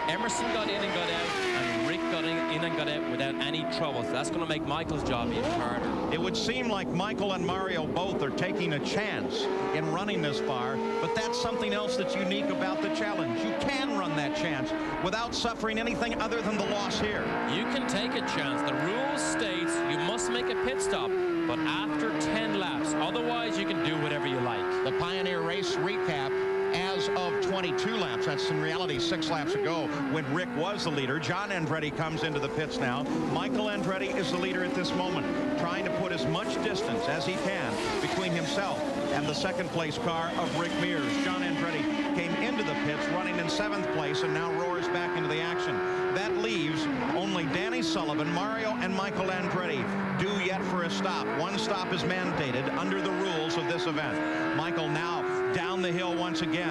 Emerson got in and got out, and Rick got in and got out without any trouble. So that's going to make Michael's job even harder. It would seem like Michael and Mario both are taking a chance in running this far, but that's something else that's unique about the challenge. You can run that chance without suffering anything other than the loss here. You can take a chance. The rule states you must make a pit stop, but after 10 laps. Otherwise, you can do whatever you like. The Pioneer Race recap as of 22 laps. That's in reality 6 laps ago when Rick was the leader. John Andretti comes into the pits now. Michael Andretti is the leader at this moment, trying to put as much distance as he can between himself and the second place car of Rick Mears. John Andretti came into the pits running in 7th place and now roars back into the action. That leaves only Danny Sullivan, Mario, and Michael Andretti due yet for a stop. One stop is mandated under the rules of this event. Michael now down the hill once again.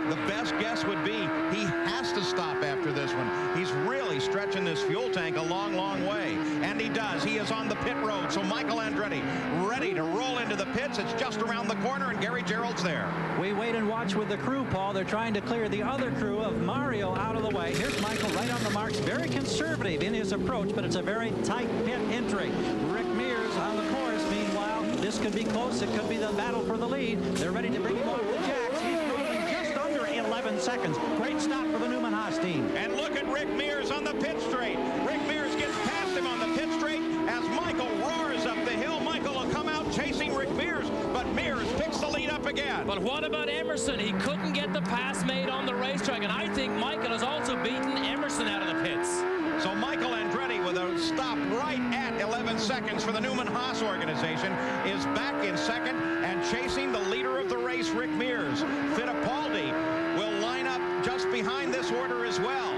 The best guess would be he has to stop after this one. He's really stretching this fuel tank a long, long way. And he does. He is on the pit road. So Michael Andretti ready to roll into the pits. It's just around the corner, and Gary Gerald's there. We wait and watch with the crew, Paul. They're trying to clear the other crew of Mario out of the way. Here's Michael right on the marks. Very conservative in his approach, but it's a very tight pit entry. Rick Mears on the course. Meanwhile, this could be close. It could be the battle for the lead. They're ready to bring him off the jacks. He's running just under 11 seconds. Great stop for the Newman-Haas team. And look at Rick Mears on the pit straight. Rick Mears gets past him on the pit straight as Michael roars up the hill. Michael will come out chasing Rick Mears, but Mears picks the lead up again. But what about Emerson? He couldn't get the pass made on the racetrack, and I think Michael has also beaten Emerson out of the pits. So Michael Andretti, with a stop right at 11 seconds for the Newman-Haas organization, is back in second and chasing the leader of the race, Rick Mears. Fittipaldi will line up just behind this order as well.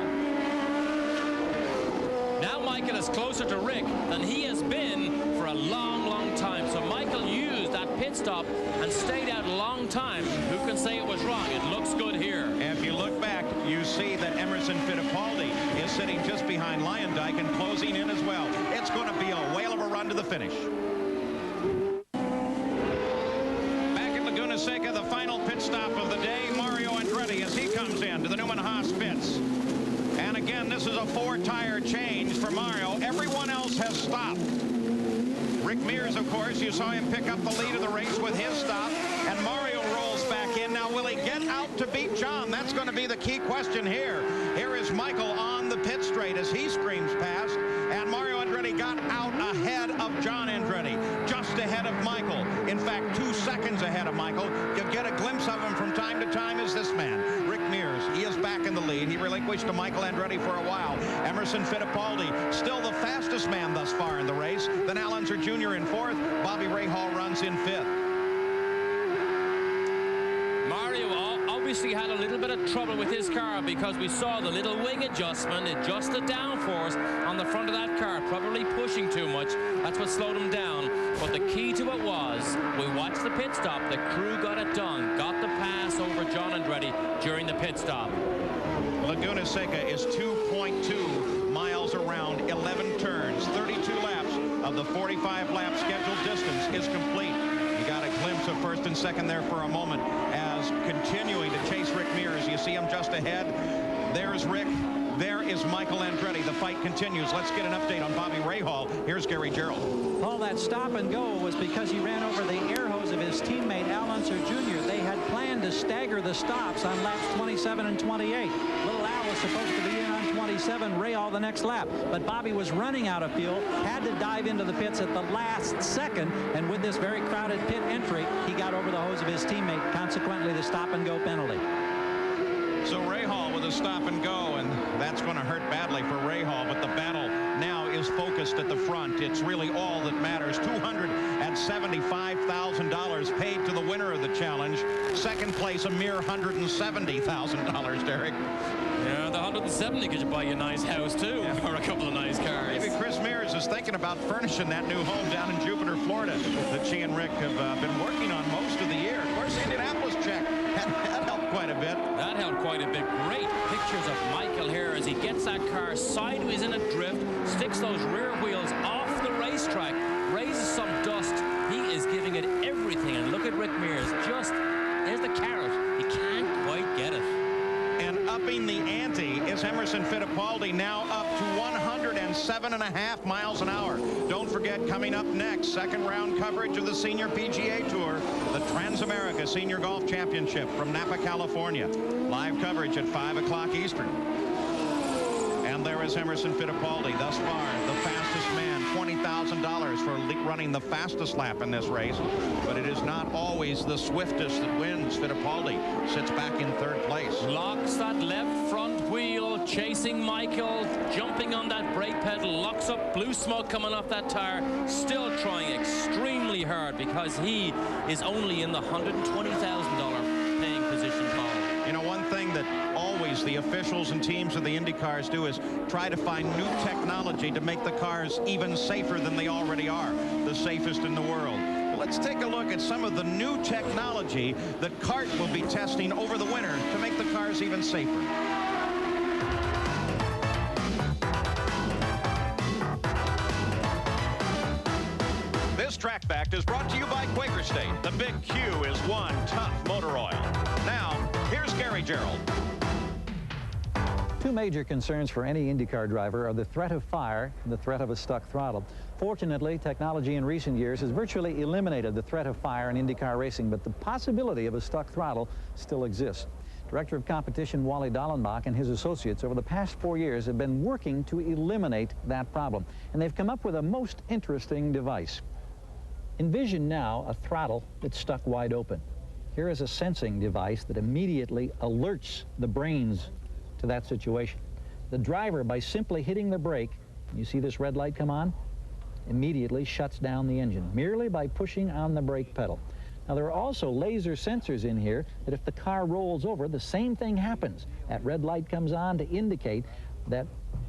Now Michael is closer to Rick than he has been for a long, long time. So Michael used that pit stop and stayed out a long time. Who can say it was wrong? It looks good here. If you look back, you see that Emerson Fittipaldi is sitting just behind Lyondike and closing in as well. It's going to be a whale of a run to the finish. Back at Laguna Seca, the final pit stop of the day, Mario Andretti as he comes in to the Newman-Haas pits. And again, this is a 4-tire change for Mario. Everyone else has stopped. Rick Mears, of course, you saw him pick up the lead of the race with his stop, and Mario rolls back in. Now, will he get out to beat John? That's going to be the key question here. Here is Michael on the pit straight as he screams past, and Mario Andretti got out ahead of John Andretti, just ahead of Michael. In fact, 2 seconds ahead of Michael. You get a glimpse of him from time to time as this man, Rick Mears. He is back in the lead. He relinquished to Michael Andretti for a while. Emerson Fittipaldi, still the fastest man thus far in the race. Then Al Unser Jr. in 4th. Bobby Rahal runs in 5th. Mario, I'll be obviously had a little bit of trouble with his car because we saw the little wing adjustment. It just the downforce on the front of that car, probably pushing too much. That's what slowed him down. But the key to it was we watched the pit stop. The crew got it done, got the pass over John Andretti during the pit stop. Laguna Seca is 2.2 miles around, 11 turns, 32 laps of the 45-lap scheduled distance is complete. You got a glimpse of first and second there for a moment as continuing to chase Rick Mears. You see him just ahead. There's Rick. There is Michael Andretti. The fight continues. Let's get an update on Bobby Rahal. Here's Gary Gerald. All that stop and go was because he ran over the air hose of his teammate Al Unser Jr. They had planned to stagger the stops on laps 27 and 28. Little Al was supposed to be in on 27, Rahal the next lap. But Bobby was running out of fuel, had to dive into the pits at the last second, and with this very crowded pit entry, he got over the hose of his teammate, consequently the stop and go penalty. So Rahal with a stop and go, and that's going to hurt badly for Rahal, but the battle now is focused at the front. It's really all that matters. $275,000 paid to the winner of the challenge. Second place, a mere $170,000, Derek. Yeah, the 170 could buy you a nice house, too, or a couple of nice cars. Maybe Chris Mears is thinking about furnishing that new home down in Jupiter, Florida, that she and Rick have been working on most of the year. Of course, Indianapolis check. That helped quite a bit. That helped quite a bit. Great pictures of Michael here as he gets that car sideways in a drift, sticks those rear wheels off the racetrack, raises some dust. He is giving it everything. And look at Rick Mears. Just, there's the carrot. He can't quite get it. And upping the ante is Emerson Fittipaldi, now up to 107.5 miles an hour. Don't forget, coming up next, second round coverage of the Senior PGA Tour, the Transamerica Senior Golf Championship from Napa, California. Live coverage at 5 o'clock Eastern. And there is Emerson Fittipaldi, thus far the fastest man, $20,000 for running the fastest lap in this race. But it is not always the swiftest that wins. Fittipaldi sits back in third place. Locks that left front wheel, chasing Michael, jumping on that brake pedal, locks up, blue smoke coming off that tire, still trying extremely hard because he is only in the $120,000 paying position, Paul. You know, one thing that always the officials and teams of the Indy cars do is try to find new technology to make the cars even safer than they already are, the safest in the world. Let's take a look at some of the new technology that CART will be testing over the winter to make the cars even safer. This Track Fact is brought to you by Quaker State. The Big Q is one tough motor oil. Now, here's Gary Gerald. Two major concerns for any IndyCar driver are the threat of fire and the threat of a stuck throttle. Fortunately, technology in recent years has virtually eliminated the threat of fire in IndyCar racing, but the possibility of a stuck throttle still exists. Director of Competition Wally Dallenbach and his associates over the past 4 years have been working to eliminate that problem, and they've come up with a most interesting device. Envision now a throttle that's stuck wide open. Here is a sensing device that immediately alerts the brains to that situation. The driver, by simply hitting the brake, you see this red light come on, immediately shuts down the engine, merely by pushing on the brake pedal. Now, there are also laser sensors in here that if the car rolls over, the same thing happens. That red light comes on to indicate that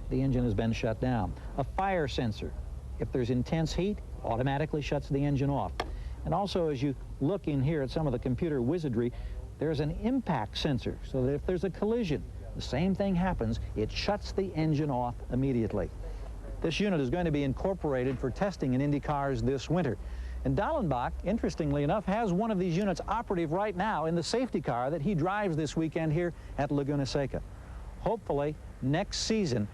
the engine has been shut down. A fire sensor, if there's intense heat, automatically shuts the engine off. And also, as you look in here at some of the computer wizardry, there's an impact sensor, so that if there's a collision, the same thing happens. It shuts the engine off immediately. This unit is going to be incorporated for testing in Indy cars this winter. And Dallenbach, interestingly enough, has one of these units operative right now in the safety car that he drives this weekend here at Laguna Seca. Hopefully, next season,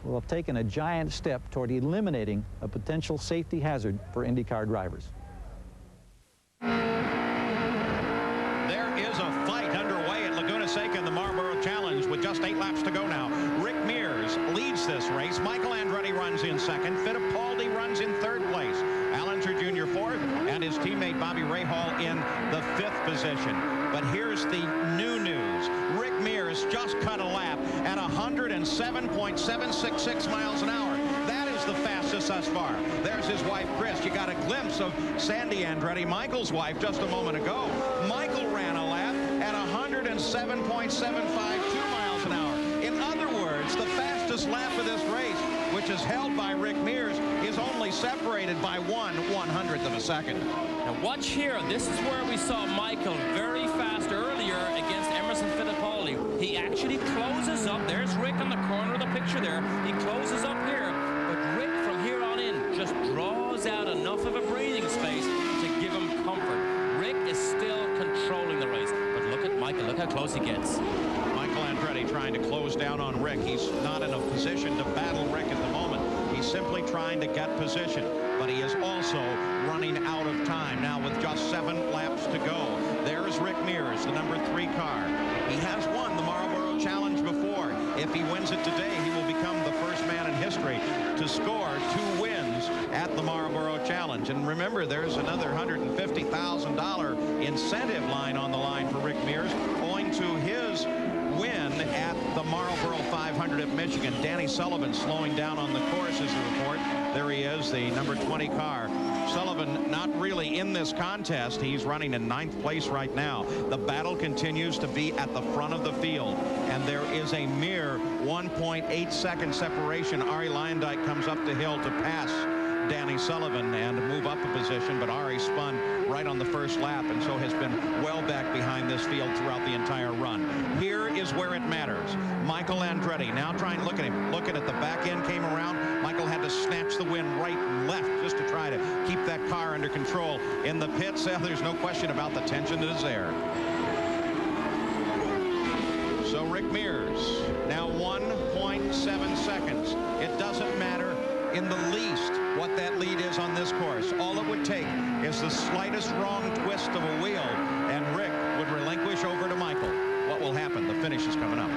we'll have taken a giant step toward eliminating a potential safety hazard for IndyCar drivers. There is a fight underway at Laguna Seca in the Marlboro Challenge with just 8 laps to go now. Rick Mears leads this race. Michael Andretti runs in second. Fittipaldi runs in third place. Al Unser Jr. fourth, and his teammate Bobby Rahal in the 5th position. But here's the new news. Rick Mears just cut a lap at 107.766 miles an hour. That is the fastest thus far. There's his wife, Chris. You got a glimpse of Sandy Andretti, Michael's wife, just a moment ago. Michael ran a lap at 107.752 miles an hour. In other words, the fastest lap of this race, which is held by Rick Mears, is only separated by 1/100th of a second. Now watch here. This is where we saw Michael very fast earlier against Emerson Fittipaldi. He actually closes up. There's Rick on the corner of the picture there. He closes up here. But Rick, from here on in, just draws out enough of a breathing space to give him comfort. Rick is still controlling the race. But look at Michael. Look how close he gets. Michael Andretti trying to close down on Rick. He's not in a position to battle Rick at the moment. He's simply trying to get position. But he is also running out of time now with just 7 laps to go. There's Rick Mears, the number 3 car. He has won the Marlboro Challenge before. If he wins it today, he will become the first man in history to score 2 wins at the Marlboro Challenge. And remember, there's another $150,000 incentive line on the line for Rick Mears, owing to his win at the Marlboro 500 at Michigan. Danny Sullivan slowing down on the course is the report. There he is, the number 20 car. Sullivan not really in this contest. He's running in 9th place right now. The battle continues to be at the front of the field, and there is a mere 1.8-second separation. Ari Luyendyk comes up the hill to pass Danny Sullivan and move up a position, but Ari spun right on the first lap and so has been well back behind this field throughout the entire run. Here is where it matters. Michael Andretti now trying to look at him. Look at it. The back end came around. Michael had to snatch the wind right and left just to try to keep that car under control. In the pits, there's no question about the tension that is there. So Rick Mears now 1.7 seconds. It doesn't matter in the least what that lead is on this course. All it would take is the slightest wrong twist of a wheel, and Rick would relinquish over to Michael. What will happen? The finish is coming up.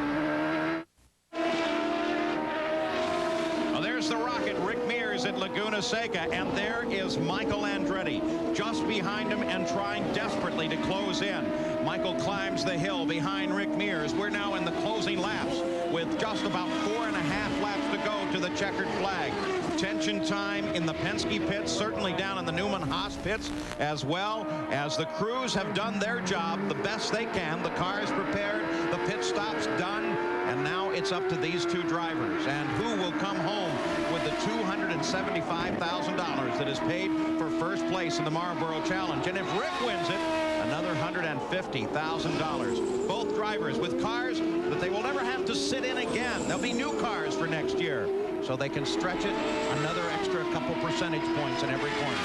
Well, there's the rocket, Rick Mears at Laguna Seca, and there is Michael Andretti just behind him and trying desperately to close in. Michael climbs the hill behind Rick Mears. We're now in the closing laps with just about 4.5 laps to go to the checkered flag. Tension time in the Penske pits, certainly down in the Newman Haas pits, as well as the crews have done their job the best they can. The car is prepared, the pit stop's done, and now it's up to these 2 drivers. And who will come home with the $275,000 that is paid for first place in the Marlboro Challenge? And if Rick wins it, another $150,000. Both drivers with cars that they will never have to sit in again. There'll be new cars for next year, so they can stretch it another extra couple percentage points in every corner.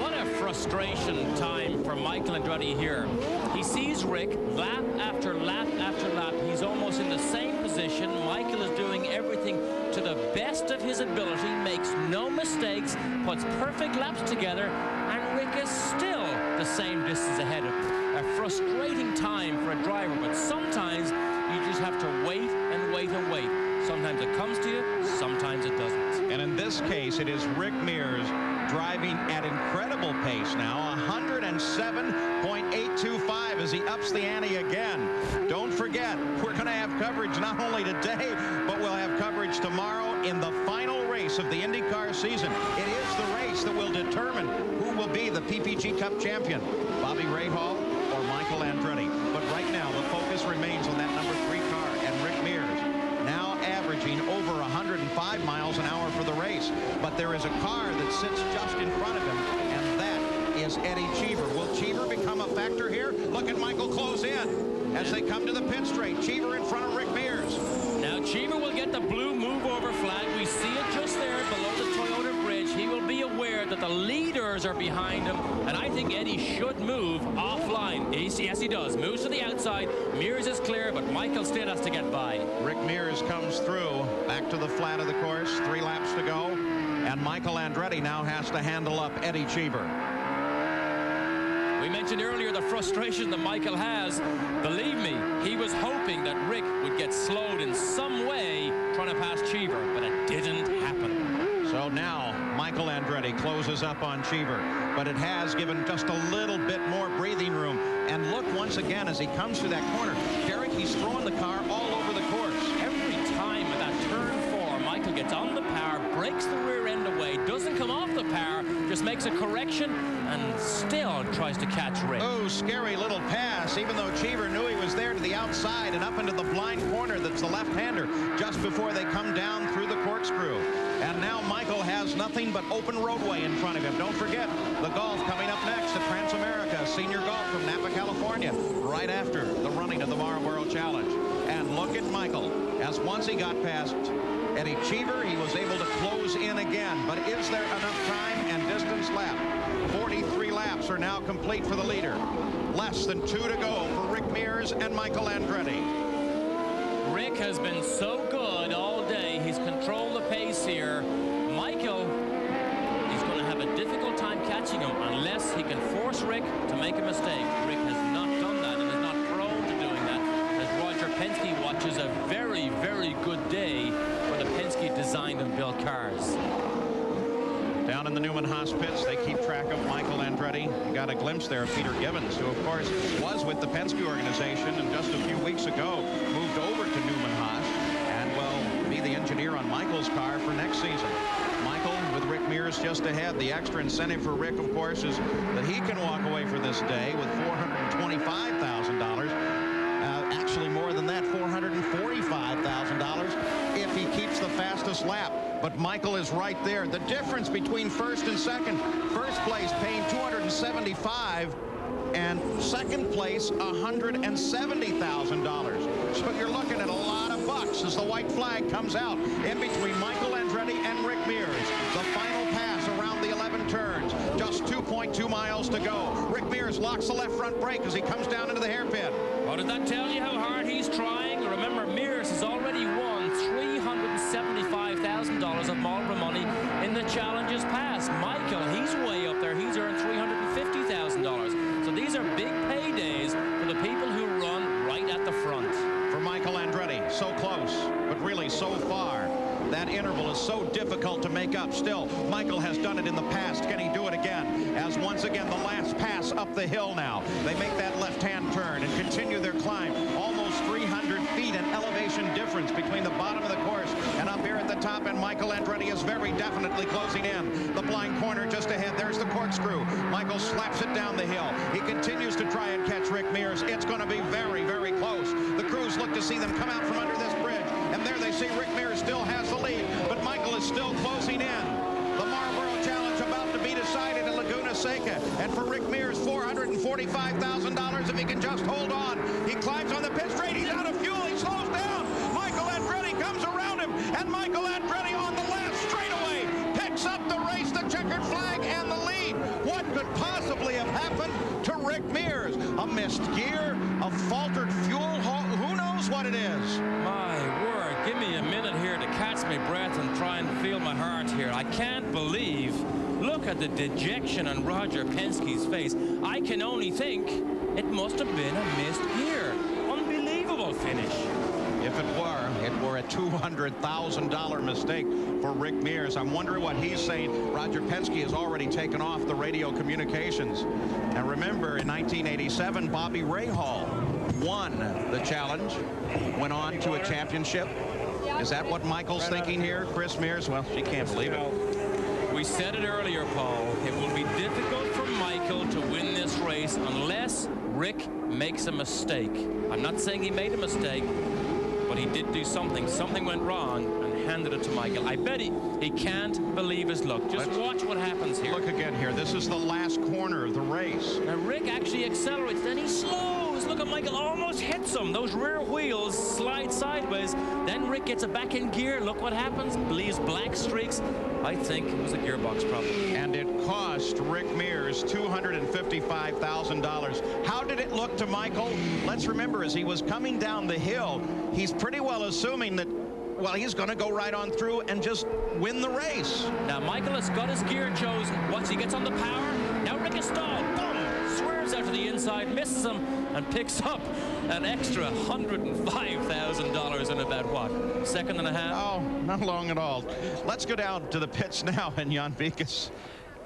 What a frustration time for Michael Andretti here. He sees Rick lap after lap after lap. He's almost in the same position. Michael is doing everything to the best of his ability, makes no mistakes, puts perfect laps together, and Rick is still the same distance ahead of him. A frustrating time for a driver, but sometimes you just have to wait and wait and wait. Sometimes it comes to you, sometimes it doesn't. And in this case, it is Rick Mears driving at incredible pace now, 107.825 as he ups the ante again. Don't forget, we're going to have coverage not only today, but we'll have coverage tomorrow in the final race of the IndyCar season. It is the race that will determine who will be the PPG Cup champion, Bobby Rahal or Michael Andretti. But right now, the focus remains on that number 3 car and Rick Mears, now averaging over 105 miles an hour for the race. But there is a car that sits just in front of him, and that is Eddie Cheever. Will Cheever become a factor here? Look at Michael close in as they come to the pit straight. Cheever in front of Rick Mears. Now Cheever will get the blue move over flag. We see it just there below the Toyota bridge. He will be aware that the leaders are behind him, and I think Eddie should move offline. Yes, he does. Moves to the outside. Mears is clear, but Michael still has to get by. Rick Mears comes through, back to the flat of the course, 3 laps to go, and Michael Andretti now has to handle up Eddie Cheever. We mentioned earlier the frustration that Michael has. Believe me, he was hoping that Rick would get slowed in some way trying to pass Cheever, but it didn't happen. So now Michael Andretti closes up on Cheever, but it has given just a little bit more breathing room. And look once again as he comes to that corner. Derek, he's throwing the car all over the course. Every time at that turn 4, Michael gets on the power, breaks the rear end away, doesn't come off the power, just makes a correction and still tries to catch Rick. Oh, scary little pass, even though Cheever knew he was there to the outside and up into the blind corner. That's the left-hander just before they come down through the corkscrew. And now Michael has nothing but open roadway in front of him. Don't forget the golf coming up next at Transamerica Senior Golf from Napa, California, right after the running of the Marlboro Challenge. And look at Michael, as once he got past Eddie Cheever, he was able to close in again. But is there enough time and distance left? 43 laps are now complete for the leader. Less than 2 to go for Rick Mears and Michael Andretti. Rick has been so good all day. He's controlled the pace here. Michael, he's going to have a difficult time catching him unless he can force Rick to make a mistake. Rick has not done that and is not prone to doing that, as Roger Penske watches a very, very good day for the Penske designed and built cars. Down in the Newman Haas pits, they keep track of Michael Andretti. You got a glimpse there of Peter Gibbons, who, of course, was with the Penske organization and just a few weeks ago moved over to Newman Haas and will be the engineer on Michael's car for next season. Michael with Rick Mears just ahead. The extra incentive for Rick, of course, is that he can walk away for this day with $425,000. Actually more than that, $445,000 if he keeps the fastest lap. But Michael is right there. The difference between first and second, first place paying $275,000 and second place $170,000. So you're looking at a lot of bucks as the white flag comes out in between Michael Andretti and Rick Mears. The final pass around the 11 turns. Just 2.2 miles to go. Rick Mears locks the left front brake as he comes down into the hairpin. Well, does that tell you how hard he's trying? Remember, Mears has already won $375,000 of Marlboro money in the challenges past. Michael, he's way up there. He's earned $350,000. So these are big paydays for the people who run right at the front. For Michael Andretti, so close, but really so far. That interval is so difficult to make up. Still, Michael has done it in the past. Can he do it again? As once again, the last pass up the hill now. They make that left-hand turn and continue their climb. Almost 300 feet in elevation difference between the bottom of the course and up here at the top. And Michael Andretti is very definitely closing in. The blind corner just ahead. There's the corkscrew. Michael slaps it down the hill. He continues to try and catch Rick Mears. It's going to be very, very close. The crews look to see them come out from under this bridge. And there they see Rick Mears still has the lead, but Michael is still closing in. The Marlboro Challenge about to be decided in Laguna Seca. And for Rick Mears, $445,000 if he can just hold on. He climbs on the pit straight. He's out of fuel. He slows down. Michael Andretti comes around him. And Michael Andretti on the last straightaway picks up the race, the checkered flag, and the lead. What could possibly have happened to Rick Mears? A missed gear, a faltered fuel. Who knows what it is? My word, give me a minute here to catch my breath and try and feel my heart here. I can't believe, look at the dejection on Roger Penske's face. I can only think it must have been a missed gear. Unbelievable finish. If it were a $200,000 mistake for Rick Mears. I'm wondering what he's saying. Roger Penske has already taken off the radio communications. And remember, in 1987, Bobby Rahal won the challenge, went on to a championship. Is that what Michael's thinking here? Chris Mears? Well, she can't believe it. We said it earlier, Paul. It will be difficult for Michael to win this race unless Rick makes a mistake. I'm not saying he made a mistake, but he did do something. Something went wrong and handed it to Michael. I bet he can't believe his luck. Just watch what happens here. Look again here. This is the last corner of the race. Now, Rick actually accelerates. Then he slows. Look at Michael almost hits him. Those rear wheels slide sideways. Then Rick gets it back in gear. Look what happens. Leaves black streaks. I think it was a gearbox problem. And it cost Rick Mears $255,000. How did it look to Michael? Let's remember, as he was coming down the hill, he's pretty well assuming that, well, he's going to go right on through and just win the race. Now, Michael has got his gear chosen. Once he gets on the power, now Rick is stalled. Boom! Swerves out to the inside, misses him, and picks up an extra $105,000 in about, what, second and a half? Oh, not long at all. Let's go down to the pits now, and Jan Vikas.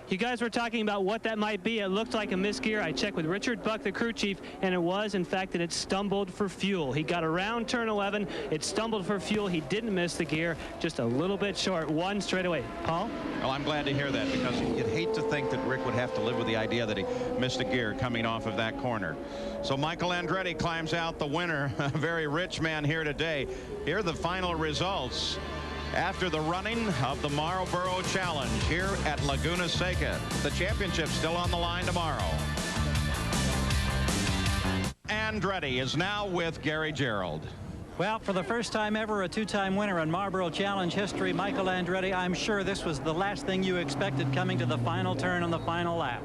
You guys were talking about what that might be. It looked like a misgear. I checked with Richard Buck, the crew chief, and it was, in fact, that it stumbled for fuel. He got around turn 11. It stumbled for fuel. He didn't miss the gear, just a little bit short. One straight away. Paul? Well, I'm glad to hear that, because you'd hate to think that Rick would have to live with the idea that he missed a gear coming off of that corner. So Michael Andretti climbs out the winner. A very rich man here today. Here are the final results after the running of the Marlboro Challenge here at Laguna Seca. The championship still on the line tomorrow. Andretti is now with Gary Gerould. Well, for the first time ever, a two-time winner in Marlboro Challenge history, Michael Andretti, I'm sure this was the last thing you expected coming to the final turn on the final lap.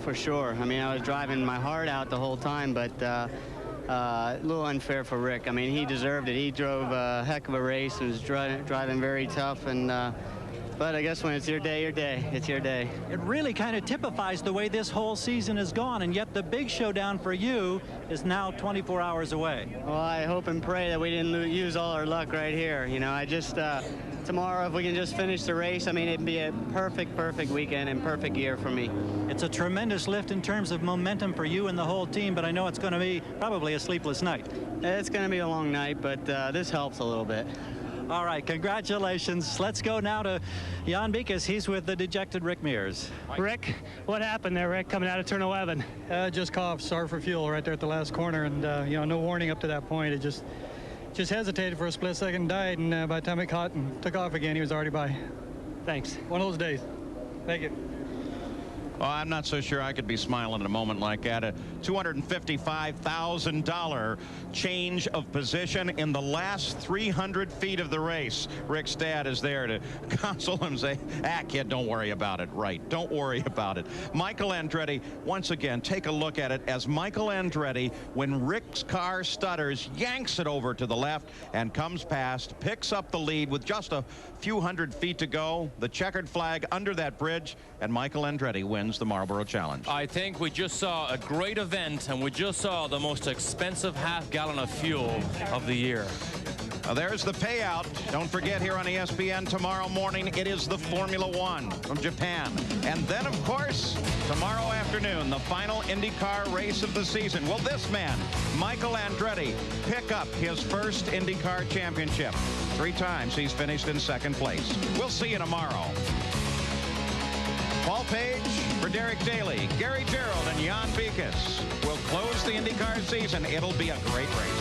For sure. I mean, I was driving my heart out the whole time, but a little unfair for Rick. I mean, he deserved it. He drove a heck of a race and was driving very tough. But I guess when it's your day, it's your day. It really kind of typifies the way this whole season has gone, and yet the big showdown for you is now 24 hours away. Well, I hope and pray that we didn't use all our luck right here. You know, I just, tomorrow, if we can just finish the race, I mean, it'd be a perfect weekend and perfect year for me. It's a tremendous lift in terms of momentum for you and the whole team, but I know it's going to be probably a sleepless night. It's going to be a long night, but this helps a little bit. All right, congratulations. Let's go now to Jan Beekes. He's with the dejected Rick Mears. Rick, what happened there, Rick, coming out of turn 11? Just coughed, sorry for fuel right there at the last corner, and you know, no warning up to that point. It just hesitated for a split second, died, and by the time it caught and took off again, he was already by. Thanks. One of those days. Thank you. Well, I'm not so sure I could be smiling at a moment like that. A $255,000 change of position in the last 300 feet of the race. Rick's dad is there to console him, say, kid, don't worry about it. Right, don't worry about it. Michael Andretti, once again, take a look at it as Michael Andretti, when Rick's car stutters, yanks it over to the left and comes past, picks up the lead with just a few hundred feet to go. The checkered flag under that bridge, and Michael Andretti wins the Marlboro Challenge. I think we just saw a great event, and we just saw the most expensive half-gallon of fuel of the year. There's the payout. Don't forget, here on ESPN tomorrow morning, it is the Formula One from Japan. And then, of course, tomorrow afternoon, the final IndyCar race of the season. Will this man, Michael Andretti, pick up his first IndyCar championship? 3 times he's finished in second place. We'll see you tomorrow. Paul Page for Derek Daly, Gary Gerould, and Jan Beekes will close the IndyCar season. It'll be a great race.